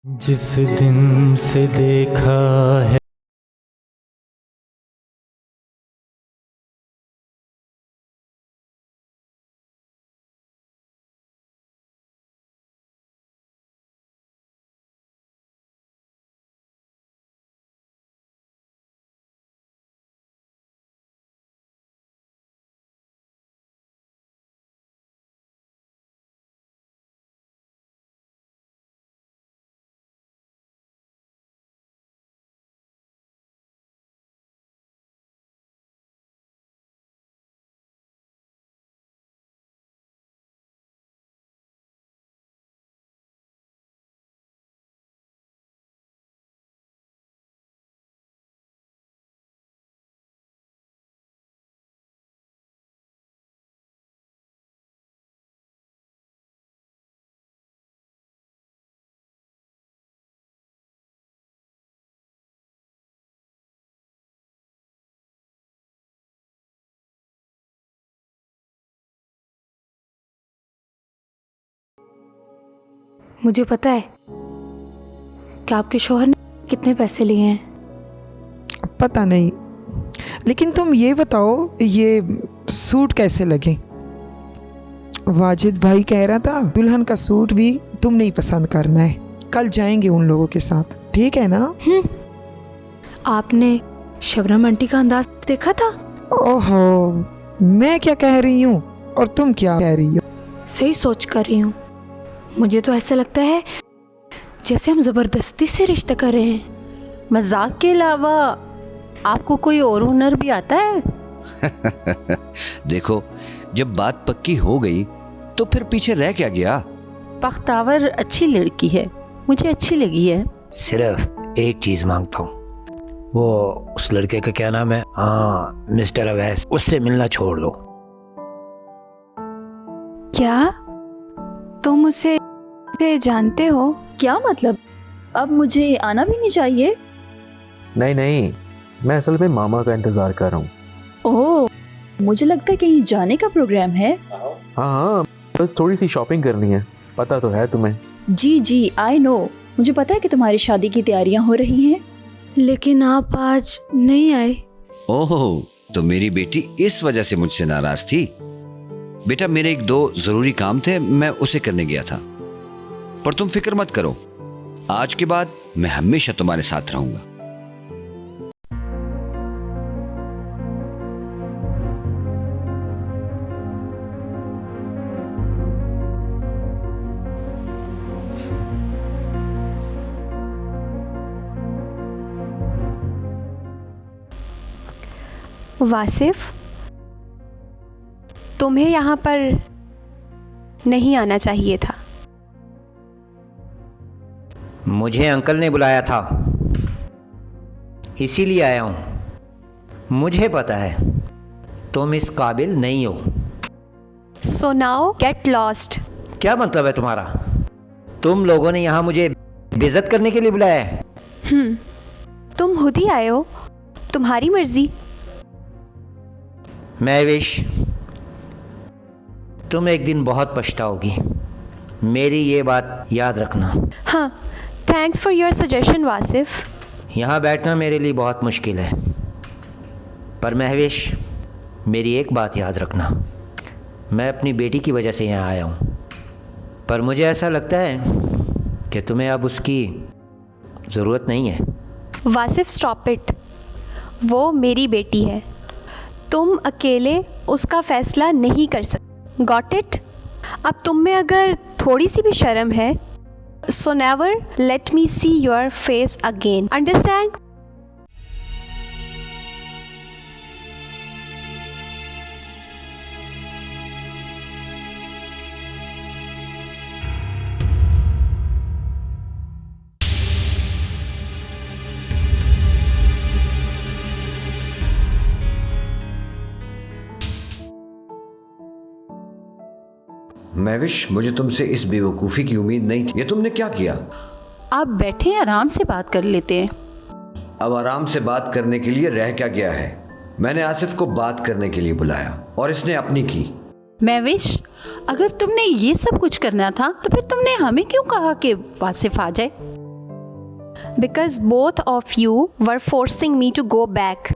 जिस दिन से देखा है मुझे पता है कि आपके शौहर ने कितने पैसे लिए हैं। पता नहीं, लेकिन तुम ये बताओ ये सूट कैसे लगे? वाजिद भाई कह रहा था दुल्हन का सूट भी तुमने ही पसंद करना है। कल जाएंगे उन लोगों के साथ, ठीक है ना? आपने शबनम आंटी का अंदाज देखा था? ओहो, मैं क्या कह रही हूँ और तुम क्या कह रही हो? सही सोच कर रही हूँ। मुझे तो ऐसा लगता है जैसे हम जबरदस्ती से रिश्ता कर रहे हैं। मजाक के अलावा आपको कोई और हुनर भी आता है? देखो, जब बात पक्की हो गई तो फिर पीछे रह क्या गया? बख्तावर अच्छी लड़की है, मुझे अच्छी लगी है। सिर्फ एक चीज मांगता हूँ, वो उस लड़के का क्या नाम है, हाँ मिस्टर अवैस, उससे मिलना छोड़ दो। क्या तुम उसे जानते हो? क्या मतलब? अब मुझे आना भी नहीं चाहिए? नहीं नहीं, मैं असल में मामा का इंतजार कर रहा हूँ। ओह, मुझे लगता है कहीं जाने का प्रोग्राम है। हाँ हाँ, बस थोड़ी सी शॉपिंग करनी है, पता तो है तुम्हें। जी जी, आई नो, मुझे पता है कि तुम्हारी शादी की तैयारियां हो रही हैं। लेकिन आप आज नहीं आए। ओह, तो मेरी बेटी इस वजह से मुझसे नाराज थी। बेटा, मेरे एक दो जरूरी काम थे, मैं उसे करने गया था। पर तुम फिक्र मत करो, आज के बाद मैं हमेशा तुम्हारे साथ रहूंगा। वासिफ, तुम्हें यहाँ पर नहीं आना चाहिए था। मुझे अंकल ने बुलाया था, इसीलिए आया हूँ। मुझे पता है तुम इस काबिल नहीं हो। So now get lost. क्या मतलब है तुम्हारा? तुम लोगों ने यहाँ मुझे बेइज्जत करने के लिए बुलाया है? तुम खुद ही आए हो, तुम्हारी मर्जी। महविश, तुम एक दिन बहुत पछताओगी, मेरी ये बात याद रखना। हाँ, thanks for your suggestion Wasif. यहाँ बैठना मेरे लिए बहुत मुश्किल है, पर महविश मेरी एक बात याद रखना, मैं अपनी बेटी की वजह से यहाँ आया हूँ, पर मुझे ऐसा लगता है कि तुम्हें अब उसकी ज़रूरत नहीं है। Wasif, stop it. वो मेरी बेटी है, तुम अकेले उसका फैसला नहीं कर सकते। Got it? अब तुम में अगर थोड़ी सी भी शर्म है, so never let me see your face again, understand? Mahvish, मुझे तुमसे इस बेवकूफ़ी की उम्मीद नहीं थी। ये तुमने क्या किया? आप बैठे, आराम से बात कर लेते हैं। अब आराम से बात करने के लिए रह क्या गया है? मैंने आसिफ को बात करने के लिए बुलाया और इसने अपनी की। महविश, अगर तुमने ये सब कुछ करना था तो फिर तुमने हमें क्यों कहा कि वासिफ आ जाए? because both of you were forcing me to go back.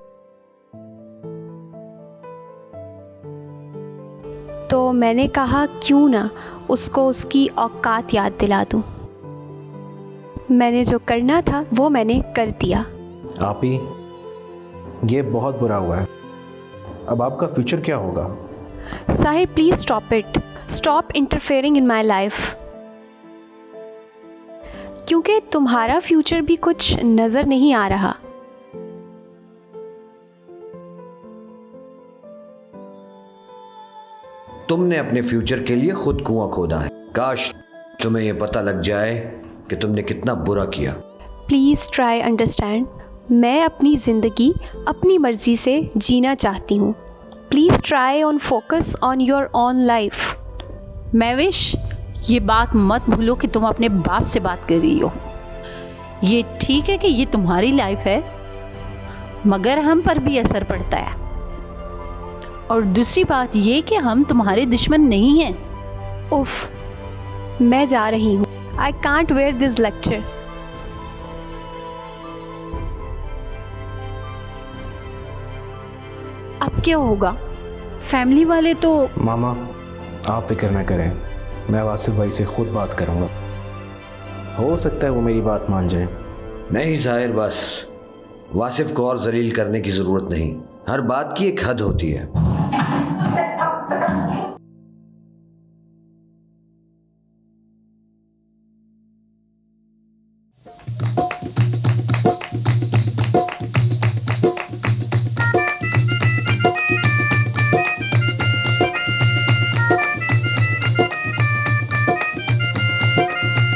तो मैंने कहा क्यों ना उसको उसकी औकात याद दिला दूं। मैंने जो करना था वो मैंने कर दिया। आपी, ये बहुत बुरा हुआ है। अब आपका फ्यूचर क्या होगा? Sahir, please stop it. Stop interfering in my life. क्योंकि तुम्हारा फ्यूचर भी कुछ नजर नहीं आ रहा। तुमने अपने फ्यूचर के लिए खुद कुआं खोदा है। काश तुम्हें यह पता लग जाए कि तुमने कितना बुरा किया। Please try understand. मैं अपनी ज़िंदगी अपनी मर्ज़ी से जीना चाहती हूँ। Please try on focus on your own life. Mahvish, ये बात मत भूलो कि तुम अपने बाप से बात कर रही हो। ये ठीक है कि ये तुम्हारी लाइफ है, मगर हम पर भी असर पड़ता है। और दूसरी बात ये कि हम तुम्हारे दुश्मन नहीं हैं। उफ, मैं जा रही हूँ। I can't where this lecture. अब क्या होगा? फैमिली वाले तो। मामा, आप फिक्र ना करें, मैं वासिफ भाई से खुद बात करूंगा। हो सकता है वो मेरी बात मान जाए। नहीं साहिर, बस वासिफ को और जलील करने की ज़रूरत नहीं। हर बात की एक हद होती है।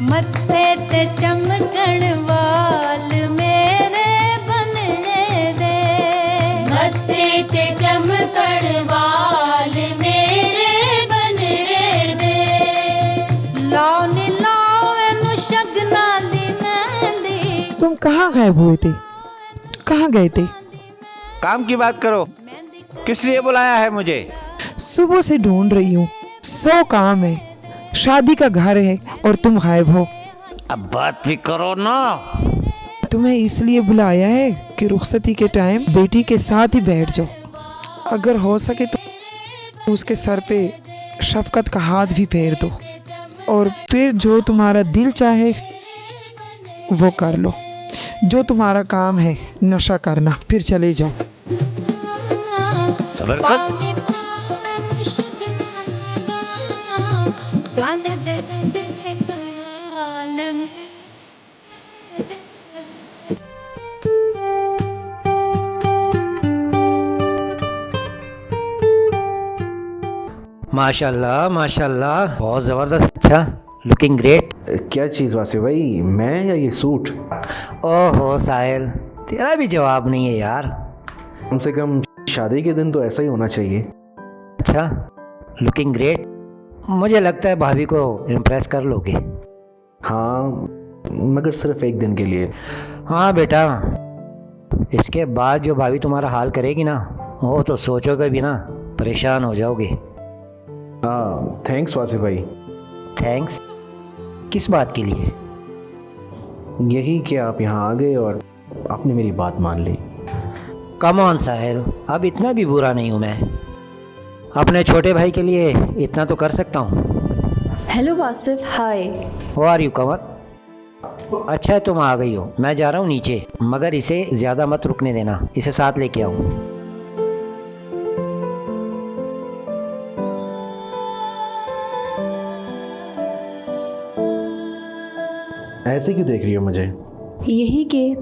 मत्थे ते चमकण वाल मेरे बनने दे, मत्थे ते चमकण वाल मेरे बनने दे, लाउनी लावे मुशगना दी मेहंदी। तुम कहाँ गायब हुए थे? कहाँ गए थे? काम की बात करो। किस लिए बुलाया है मुझे? सुबह से ढूंढ रही हूँ। 100 काम है, शादी का घर है और तुम गायब हो। अब बात भी करो ना। तुम्हें इसलिए बुलाया है कि रुखसती के टाइम बेटी के साथ ही बैठ जाओ। अगर हो सके तो उसके सर पे शफकत का हाथ भी फेर दो, और फिर जो तुम्हारा दिल चाहे वो कर लो। जो तुम्हारा काम है नशा करना, फिर चले जाओ। सबर कर। माशाल्लाह माशाल्लाह, बहुत ज़बरदस्त। अच्छा, लुकिंग ग्रेट। क्या चीज़ वासिफ भाई, मैं या ये सूट? ओहो साहिल, तेरा भी जवाब नहीं है यार। कम से कम शादी के दिन तो ऐसा ही होना चाहिए। अच्छा, लुकिंग ग्रेट। मुझे लगता है भाभी को इम्प्रेस कर लोगे। हाँ, मगर सिर्फ एक दिन के लिए। हाँ बेटा, इसके बाद जो भाभी तुम्हारा हाल करेगी ना, वो तो सोचोगे भी ना, परेशान हो जाओगे। हाँ, थैंक्स वासिफ भाई। थैंक्स किस बात के लिए? यही कि आप यहाँ आ गए और आपने मेरी बात मान ली। कम ऑन साहिल, अब इतना भी बुरा नहीं हूँ मैं। अपने छोटे भाई के लिए इतना तो कर सकता हूँ। Hello Wasif, hi. How are you Qamar? अच्छा है तुम आ गई हो। मैं जा रहा हूँ नीचे, मगर इसे ज़्यादा मत रुकने देना, इसे साथ लेके आऊँ। ऐसे क्यों देख रही हो मुझे? यही कि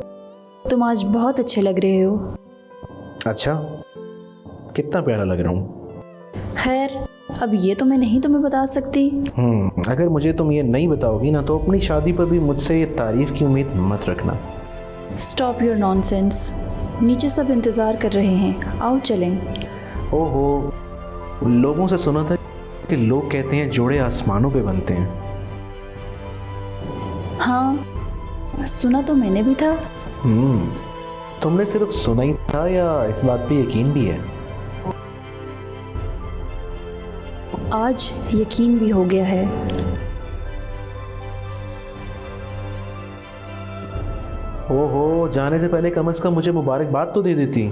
तुम आज बहुत अच्छे लग रहे हो। अच्छा, कितना प्यारा लग रहा हूँ। खैर, अब ये तो मैं नहीं तुम्हें बता सकती। अगर मुझे तुम ये नहीं बताओगी ना, तो अपनी शादी पर भी मुझसे ये तारीफ की उम्मीद मत रखना। Stop your nonsense. नीचे सब इंतज़ार कर रहे हैं, आओ चलें। ओहो, लोगों से सुना था कि लोग कहते हैं जोड़े आसमानों पे बनते हैं। हाँ, सुना तो मैंने भी था। तुमने सिर्फ सुना ही था या इस बात पे यकीन भी है? आज यकीन भी हो गया है। ओहो, जाने से पहले कम से कम मुझे मुबारकबाद तो दे देती।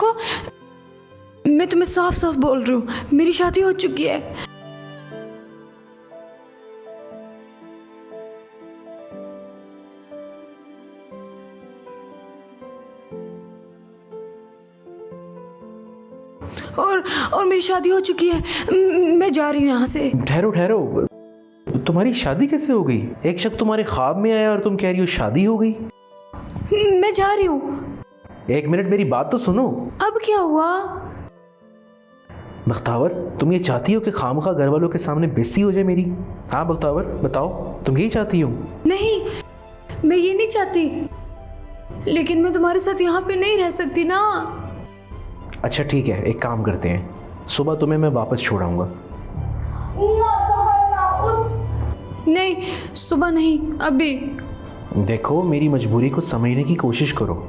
देखो, मैं तुम्हें साफ साफ बोल रही हूँ, मेरी शादी हो चुकी है। और मेरी शादी हो चुकी है, मैं जा रही हूँ यहाँ से। ठहरो ठहरो, तुम्हारी शादी कैसे हो गई? एक शख्स तुम्हारे ख्वाब में आया और तुम कह रही हो शादी हो गई। मैं जा रही हूँ। एक मिनट, मेरी बात तो सुनो। अब क्या हुआ? बख्तावर, तुम ये चाहती हो कि खामखा घर वालों के सामने बेइज्जती हो जाए मेरी? हाँ बख्तावर, बताओ, तुम यही चाहती हो? नहीं, मैं ये नहीं चाहती, लेकिन मैं तुम्हारे साथ यहाँ पे नहीं रह सकती ना। अच्छा ठीक है, एक काम करते हैं, सुबह तुम्हें मैं वापस छोड़ाऊंगा। नहीं, सुबह नहीं, अभी। देखो, मेरी मजबूरी को समझने की कोशिश करो।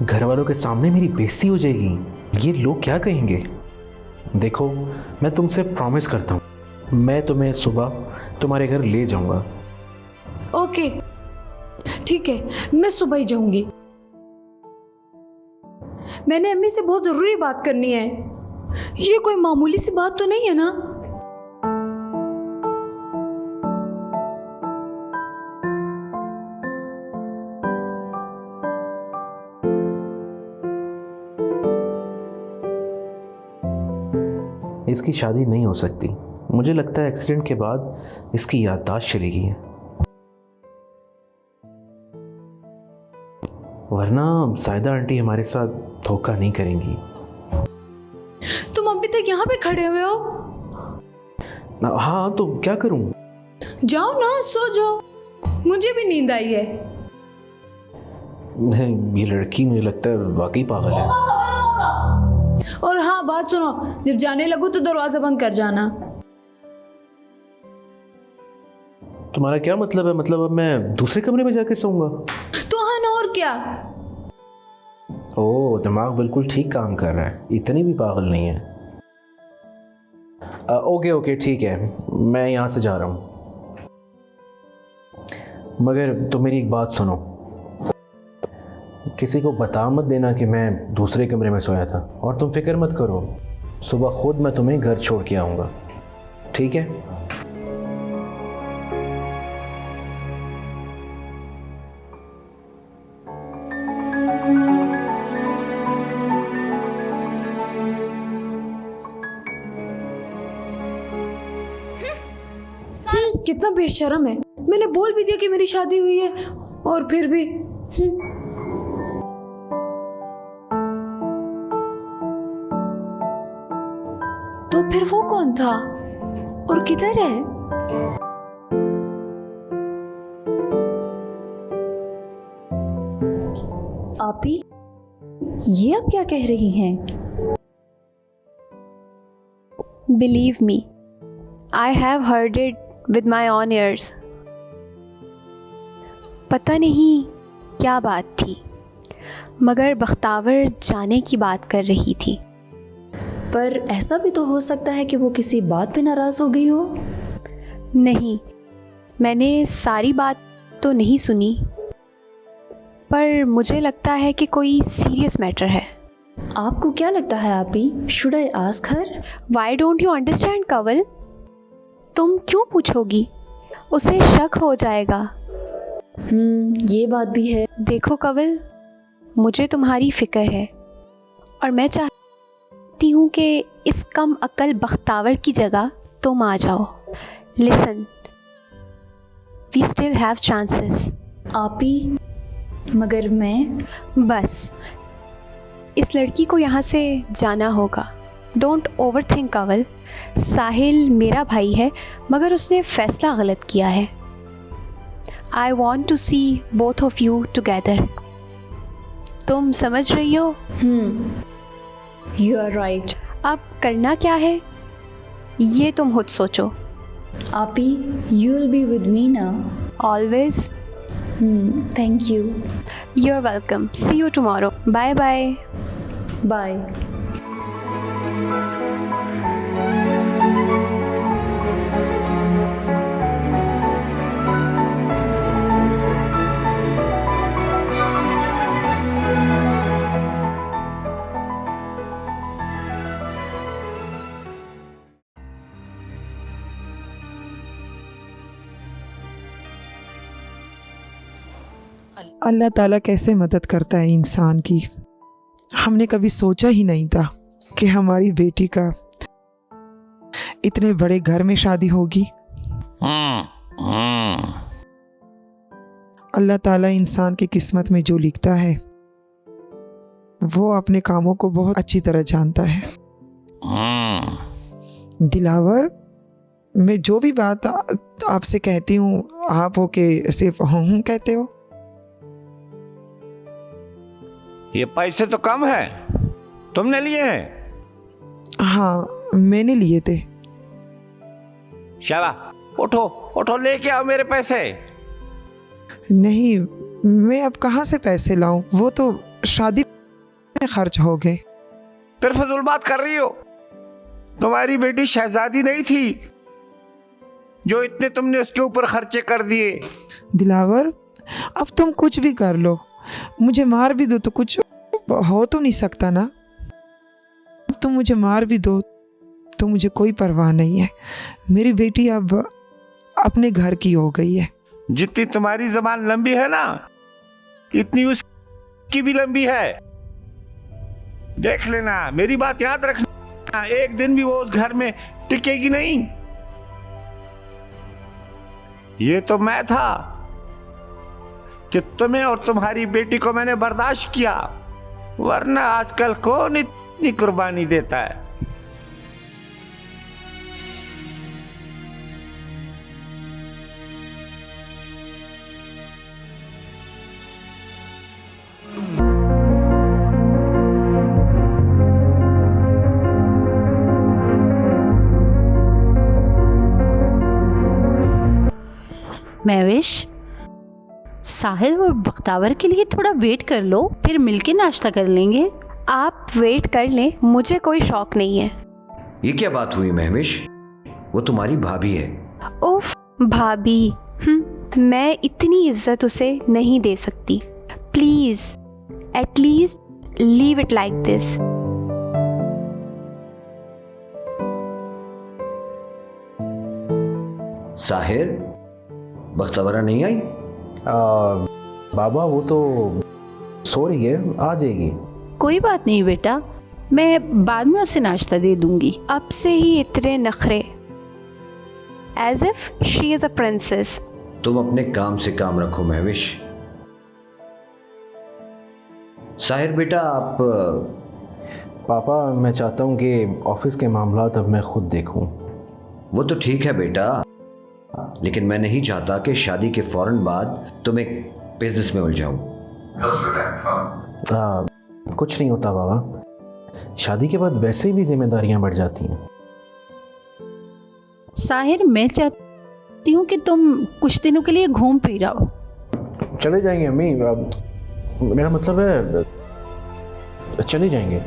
घर वालों के सामने मेरी बेइज्जती हो जाएगी, ये लोग क्या कहेंगे? देखो, मैं तुमसे प्रॉमिस करता हूँ, मैं तुम्हें सुबह तुम्हारे घर ले जाऊंगा। ओके, ठीक है, मैं सुबह ही जाऊंगी। मैंने अम्मी से बहुत ज़रूरी बात करनी है, ये कोई मामूली सी बात तो नहीं है ना। इसकी शादी नहीं हो सकती। मुझे लगता है एक्सीडेंट के बाद इसकी याददाश्त चली गई है, वरना सायदा आंटी हमारे साथ धोखा नहीं करेंगी। तुम अभी तक यहाँ पे खड़े हुए हो? हाँ, तो क्या करूं? जाओ ना, सो जाओ, मुझे भी नींद आई है। ये लड़की मुझे लगता है वाकई पागल है। और हाँ, बात सुनो, जब जाने लगो तो दरवाजा बंद कर जाना। तुम्हारा क्या मतलब है? मतलब अब मैं दूसरे कमरे में जाकर सोऊंगा? तो हाँ ना, और क्या। ओह, दिमाग बिल्कुल ठीक काम कर रहा है, इतनी भी पागल नहीं है। ओके ओके, ठीक है, मैं यहाँ से जा रहा हूँ। मगर तुम मेरी एक बात सुनो, किसी को बता मत देना कि मैं दूसरे कमरे में सोया था, और तुम फिक्र मत करो, सुबह खुद मैं तुम्हें घर छोड़ के आऊँगा, ठीक है? कितना बेशर्म है, मैंने बोल भी दिया कि मेरी शादी हुई है, और फिर भी। तो फिर वो कौन था और किधर है? आपी, ये आप क्या कह रही हैं? Believe me, I have heard it with my on years. पता नहीं क्या बात थी, मगर बख्तावर जाने की बात कर रही थी। पर ऐसा भी तो हो सकता है कि वो किसी बात पे नाराज़ हो गई हो। नहीं, मैंने सारी बात तो नहीं सुनी, पर मुझे लगता है कि कोई सीरियस मैटर है। आपको क्या लगता है आपी? Should I ask her? Why don't you understand Kawal? तुम क्यों पूछोगी? उसे शक हो जाएगा। ये बात भी है। देखो कवल, मुझे तुम्हारी फिक्र है, और मैं चाहती हूँ कि इस कम अक्ल बख्तावर की जगह तुम आ जाओ। Listen, we still have chances. आपी, मगर मैं बस इस लड़की को यहाँ से जाना होगा। Don't over think Kawal. Sahil मेरा भाई है, मगर उसने फैसला गलत किया है। I want to see both of you together. तुम समझ रही हो? You are right. अब करना क्या है ये तुम खुद सोचो। आपी, you will be with me ना? Always. Thank you. You are welcome. See you tomorrow. Bye bye. Bye. Allah Taala कैसे मदद करता है इंसान की। हमने कभी सोचा ही नहीं था कि हमारी बेटी का इतने बड़े घर में शादी होगी। अल्लाह ताला इंसान की किस्मत में जो लिखता है वो अपने कामों को बहुत अच्छी तरह जानता है। दिलावर, मैं जो भी बात आपसे कहती हूँ आप हो के सिर्फ हूँ कहते हो। ये पैसे तो कम है, तुमने लिए हैं? हाँ, मैंने लिए थे। शाबाश, उठो उठो, लेके आओ मेरे पैसे। नहीं, मैं अब कहाँ से पैसे लाऊं? वो तो शादी में खर्च हो गए। फिर फजूल बात कर रही हो। तुम्हारी बेटी शहजादी नहीं थी जो इतने तुमने उसके ऊपर खर्चे कर दिए। दिलावर, अब तुम कुछ भी कर लो, मुझे मार भी दो तो कुछ हो तो नहीं सकता ना। तुम मुझे मार भी दो तो मुझे कोई परवाह नहीं है। मेरी बेटी अब अपने घर की हो गई है। जितनी तुम्हारी ज़बान लंबी है ना, इतनी उसकी भी लंबी है। देख लेना, मेरी बात याद रखना, एक दिन भी वो उस घर में टिकेगी नहीं। ये तो मैं था कि तुम्हें और तुम्हारी बेटी को मैंने बर्दाश्त किया, वरना आजकल कौन इतनी कुर्बानी देता है। महविश, साहिल और बख्तावर के लिए थोड़ा वेट कर लो, फिर मिलके नाश्ता कर लेंगे। आप वेट कर लें, मुझे कोई शौक नहीं है। ये क्या बात हुई महविश? वो तुम्हारी भाभी है। उफ, भाभी, मैं इतनी इज्जत उसे नहीं दे सकती। Please at least leave it like this. Sahir, बख्तावरा नहीं आई? बाबा वो तो सो रही है, आ जाएगी। कोई बात नहीं बेटा, मैं बाद में उसे नाश्ता दे दूंगी। अब से ही इतने नखरे, as if she is a princess. तुम अपने काम से काम रखो महविश। साहिर बेटा, आप पापा, मैं चाहता हूँ कि ऑफिस के मामलात अब मैं खुद देखूँ। वो तो ठीक है बेटा, लेकिन मैं नहीं चाहता कि शादी के फौरन बाद तुम एक बिजनेस में उलझाऊं। कुछ नहीं होता बाबा, शादी के बाद वैसे भी जिम्मेदारियां बढ़ जाती हैं। साहिर, मैं चाहती हूँ कि तुम कुछ दिनों के लिए घूम फिर आओ। चले जाएंगे अम्मी, मेरा मतलब है चले जाएंगे।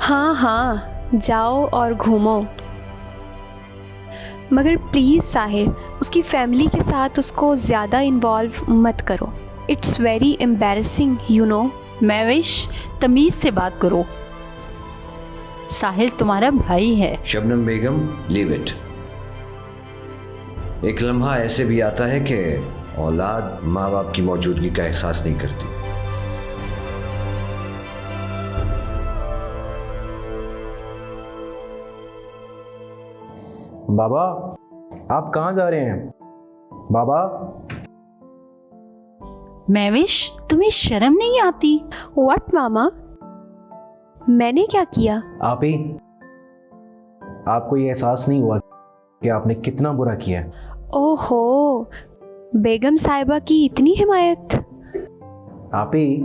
हाँ हाँ, जाओ और घूमो, मगर प्लीज़ साहिर, उसकी फैमिली के साथ उसको ज़्यादा इन्वॉल्व मत करो। It's very embarrassing, you know. Mahvish, तमीज़ से बात करो। साहिल तुम्हारा भाई है। Shabnam Begum, leave it. एक लम्हा ऐसे भी आता है कि औलाद माँ बाप की मौजूदगी का एहसास नहीं करती। बाबा, आप कहाँ जा रहे हैं? बाबा। महविश, तुम्हें शर्म नहीं आती? व्हाट मामा, मैंने क्या किया? आप ही, आपको ये एहसास नहीं हुआ कि आपने कितना बुरा किया? ओहो, बेगम साहिबा की इतनी हिमायत। आप ही,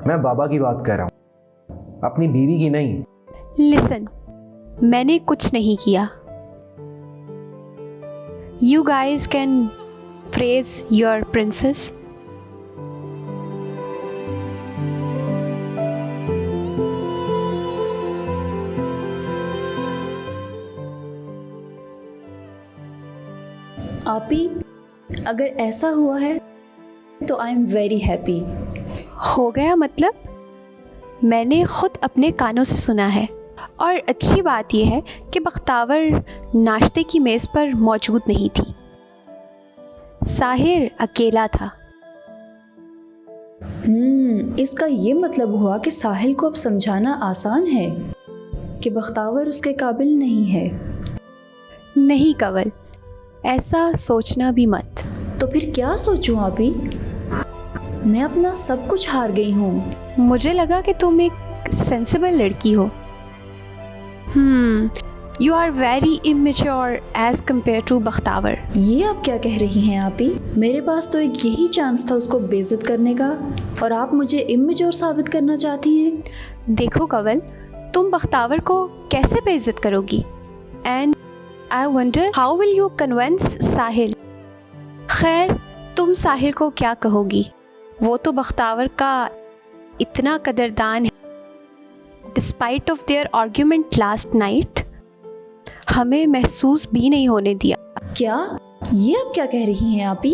मैं बाबा की बात कर रहा हूँ, अपनी बीवी की नहीं। लिसन, मैंने कुछ नहीं किया। You guys can praise your princess. आपी, अगर ऐसा हुआ है तो आई एम वेरी हैप्पी। हो गया मतलब? मैंने खुद अपने कानों से सुना है, और अच्छी बात यह है कि बख्तावर नाश्ते की मेज़ पर मौजूद नहीं थी। साहिर अकेला था। इसका ये मतलब हुआ कि साहिल को अब समझाना आसान है कि बख्तावर उसके काबिल नहीं है। नहीं कंवल, ऐसा सोचना भी मत। तो फिर क्या सोचूं अभी? मैं अपना सब कुछ हार गई हूँ। मुझे लगा कि तुम एक सेंसिबल लड़की हो। You are very immature as compare to Bakhtawar. ये आप क्या कह रही हैं आपी? मेरे पास तो एक यही चांस था उसको बेइज्जत करने का, और आप मुझे इमेच्योर साबित करना चाहती हैं। देखो कंवल, तुम बख्तावर को कैसे बेइज्जत करोगी? And I wonder how will you convince Sahil? खैर, तुम साहिल को क्या कहोगी? वो तो बख्तावर का इतना कदरदान है। Despite of their argument last night, हमें महसूस भी नहीं होने दिया। क्या? ये आप क्या कह रही हैं आपी?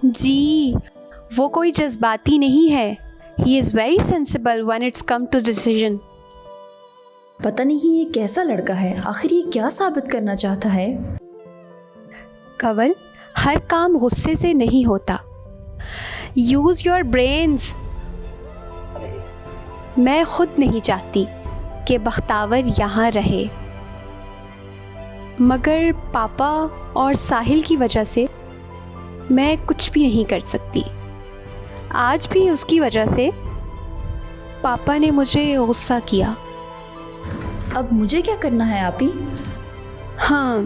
जी, वो कोई जज्बाती नहीं है। He is very sensible when it's come to decision. पता नहीं ये कैसा लड़का है, आखिर ये क्या साबित करना चाहता है? कंवल, हर काम गुस्से से नहीं होता। Use your brains. मैं खुद नहीं चाहती कि बख्तावर यहाँ रहे, मगर पापा और साहिल की वजह से मैं कुछ भी नहीं कर सकती। आज भी उसकी वजह से पापा ने मुझे गुस्सा किया। अब मुझे क्या करना है आपी? हाँ,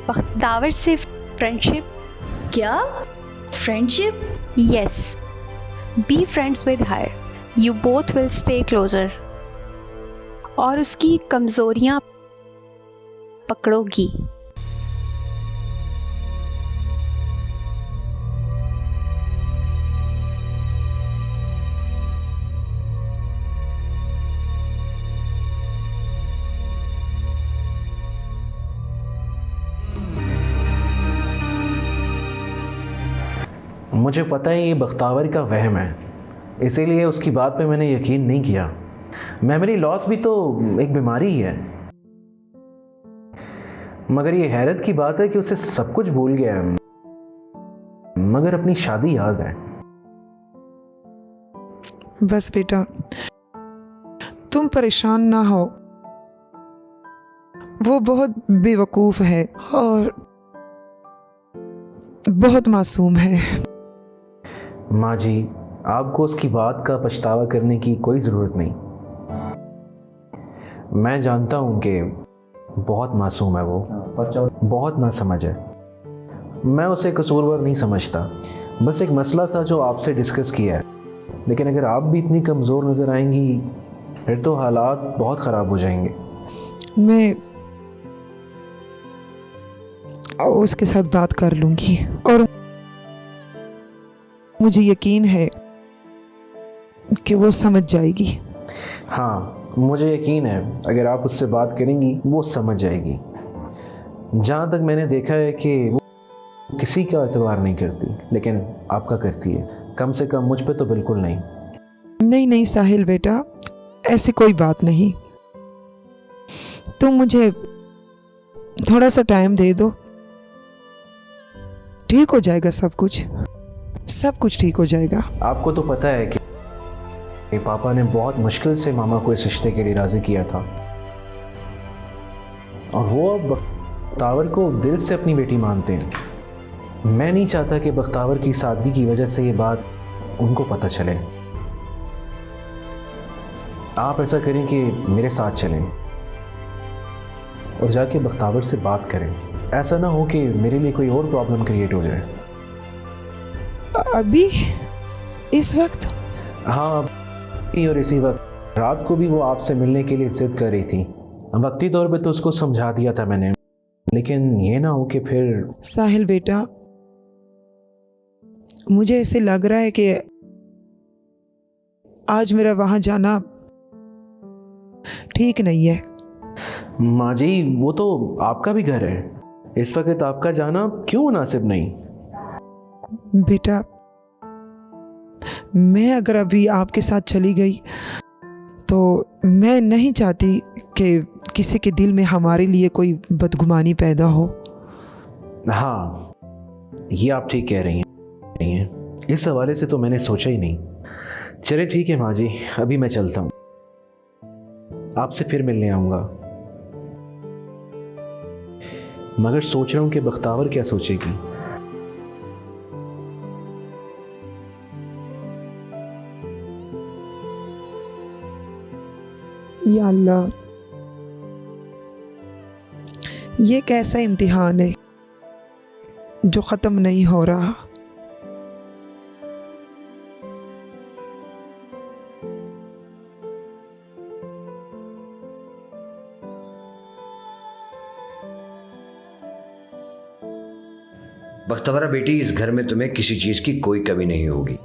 बख्तावर से फ्रेंडशिप। क्या? Friendship? Yes, be friends with her, you both will stay closer. और उसकी कमज़ोरियाँ पकड़ोगी। मुझे पता है ये बख्तावर का वहम है, इसीलिए उसकी बात पे मैंने यकीन नहीं किया। मेमोरी लॉस भी तो एक बीमारी ही है, मगर ये हैरत की बात है कि उसे सब कुछ भूल गया है, मगर अपनी शादी याद है। बस बेटा, तुम परेशान ना हो। वो बहुत बेवकूफ़ है और बहुत मासूम है। माँ जी, आपको उसकी बात का पछतावा करने की कोई ज़रूरत नहीं। मैं जानता हूँ कि बहुत मासूम है वो, बहुत नासमझ है। मैं उसे कसूरवार नहीं समझता, बस एक मसला था जो आपसे डिस्कस किया है। लेकिन अगर आप भी इतनी कमज़ोर नज़र आएंगी फिर तो हालात बहुत ख़राब हो जाएंगे। मैं उसके साथ बात कर लूँगी और मुझे यकीन है कि वो समझ जाएगी। हाँ, मुझे यकीन है अगर आप उससे बात करेंगी वो समझ जाएगी। जहाँ तक मैंने देखा है कि वो किसी का एतबार नहीं करती, लेकिन आपका करती है। कम से कम मुझ पे तो बिल्कुल नहीं। नहीं नहीं साहिल बेटा, ऐसी कोई बात नहीं। तुम मुझे थोड़ा सा टाइम दे दो, ठीक हो जाएगा सब कुछ ठीक हो जाएगा। आपको तो पता है कि पापा ने बहुत मुश्किल से मामा को इस रिश्ते के लिए राज़ी किया था, और वो अब बख्तावर को दिल से अपनी बेटी मानते हैं। मैं नहीं चाहता कि बख्तावर की सादगी की वजह से ये बात उनको पता चले। आप ऐसा करें कि मेरे साथ चलें और जाके बख्तावर से बात करें। ऐसा ना हो कि मेरे लिए कोई और प्रॉब्लम क्रिएट हो जाए। अभी इस वक्त? हाँ, और इसी वक्त। रात को भी वो आपसे मिलने के लिए जिद कर रही थी। वक्ती तौर पे तो उसको समझा दिया था मैंने, लेकिन ये ना हो कि फिर। साहिल बेटा, मुझे ऐसे लग रहा है कि आज मेरा वहां जाना ठीक नहीं है। माँ जी, वो तो आपका भी घर है, इस वक्त आपका जाना क्यों मुनासिब नहीं? बेटा, मैं अगर अभी आपके साथ चली गई तो मैं नहीं चाहती कि किसी के दिल में हमारे लिए कोई बदगुमानी पैदा हो। हाँ, ये आप ठीक कह रही हैं। इस हवाले से तो मैंने सोचा ही नहीं। चले ठीक है माँ जी, अभी मैं चलता हूँ, आपसे फिर मिलने आऊँगा। मगर सोच रहा हूँ कि बख्तावर क्या सोचेगी। या अल्लाह, ये कैसा इम्तिहान है जो ख़त्म नहीं हो रहा। बख्तवरा बेटी, इस घर में तुम्हें किसी चीज की कोई कमी नहीं होगी।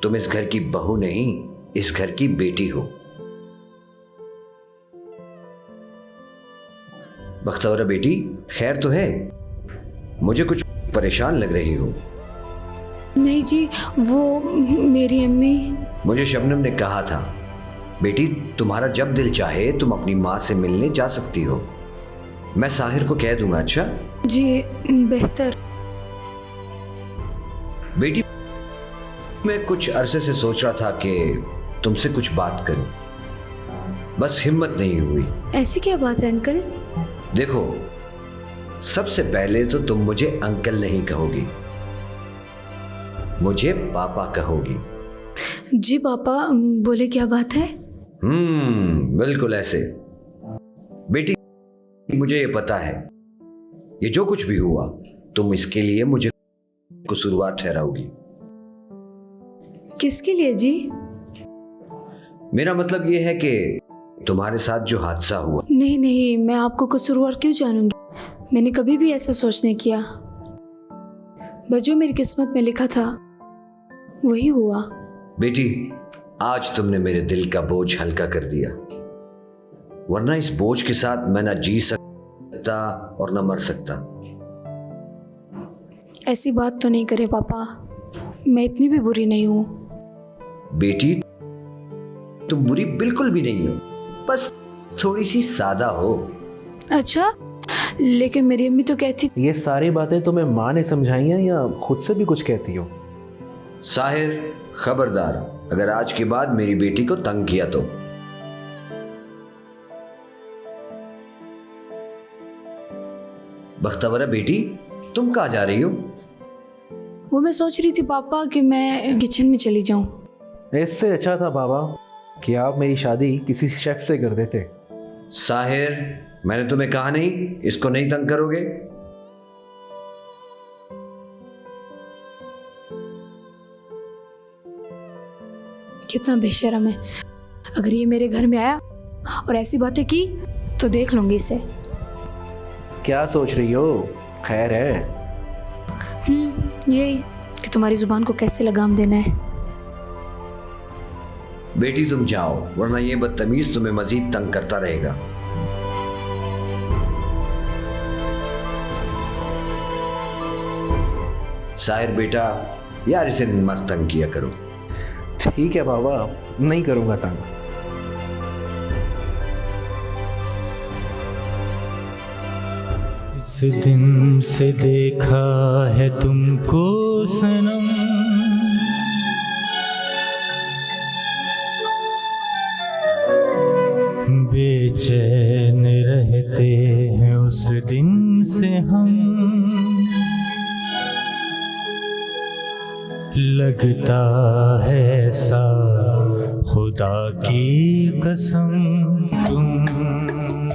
तुम इस घर की बहू नहीं, इस घर की बेटी हो। बख्तवरा बेटी, खैर तो है? मुझे कुछ परेशान लग रही हो। नहीं जी, वो मेरी अम्मी। मुझे शबनम ने कहा था बेटी, तुम्हारा जब दिल चाहे तुम अपनी माँ से मिलने जा सकती हो। मैं साहिर को कह दूंगा। अच्छा जी, बेहतर। बेटी, मैं कुछ अरसे से सोच रहा था कि तुमसे कुछ बात करूं, बस हिम्मत नहीं हुई। ऐसी क्या बात है अंकल? देखो, सबसे पहले तो तुम मुझे अंकल नहीं कहोगी, मुझे पापा कहोगी। जी पापा, बोले क्या बात है? बिल्कुल ऐसे। बेटी, मुझे ये पता है, ये जो कुछ भी हुआ तुम इसके लिए मुझे कसूरवार ठहराओगी। किसके लिए जी? मेरा मतलब ये है कि तुम्हारे साथ जो हादसा हुआ। नहीं नहीं, मैं आपको कसूरवार क्यों जानूंगी? मैंने कभी भी ऐसा सोच नहीं किया। बस जो मेरी किस्मत में लिखा था वही हुआ। बेटी, आज तुमने मेरे दिल का बोझ हल्का कर दिया, वरना इस बोझ के साथ मैं ना जी सकता और ना मर सकता। ऐसी बात तो नहीं करे पापा, मैं इतनी भी बुरी नहीं हूँ। बेटी, तुम बुरी बिल्कुल भी नहीं हो, बस थोड़ी सी सादा हो। अच्छा, लेकिन मेरी अम्मी तो कहती। ये सारी बातें तुम्हें माँ ने समझाई हैं या खुद से भी कुछ कहती हो? साहिर, खबरदार, अगर आज के बाद मेरी बेटी को तंग किया तो। बख्तवरा बेटी, तुम कहाँ जा रही हो? वो मैं सोच रही थी पापा कि मैं किचन में चली जाऊं। इससे अच्छा था बाबा कि आप मेरी शादी किसी शेफ से कर देते। साहिर, मैंने तुम्हें कहा नहीं इसको नहीं तंग करोगे? कितना बेशर्म है। अगर ये मेरे घर में आया और ऐसी बातें की तो देख लूंगी इसे। क्या सोच रही हो? खैर है? यही कि तुम्हारी जुबान को कैसे लगाम देना है। बेटी, तुम जाओ, वरना ये बदतमीज तुम्हें मजीद तंग करता रहेगा। साहिर बेटा, यार इसे मत तंग किया करो। ठीक है बाबा, नहीं करूंगा तंग। इस दिन से देखा है तुमको सनम, बेचैन रहते हैं उस दिन से हम, लगता है ऐसा खुदा की कसम तुम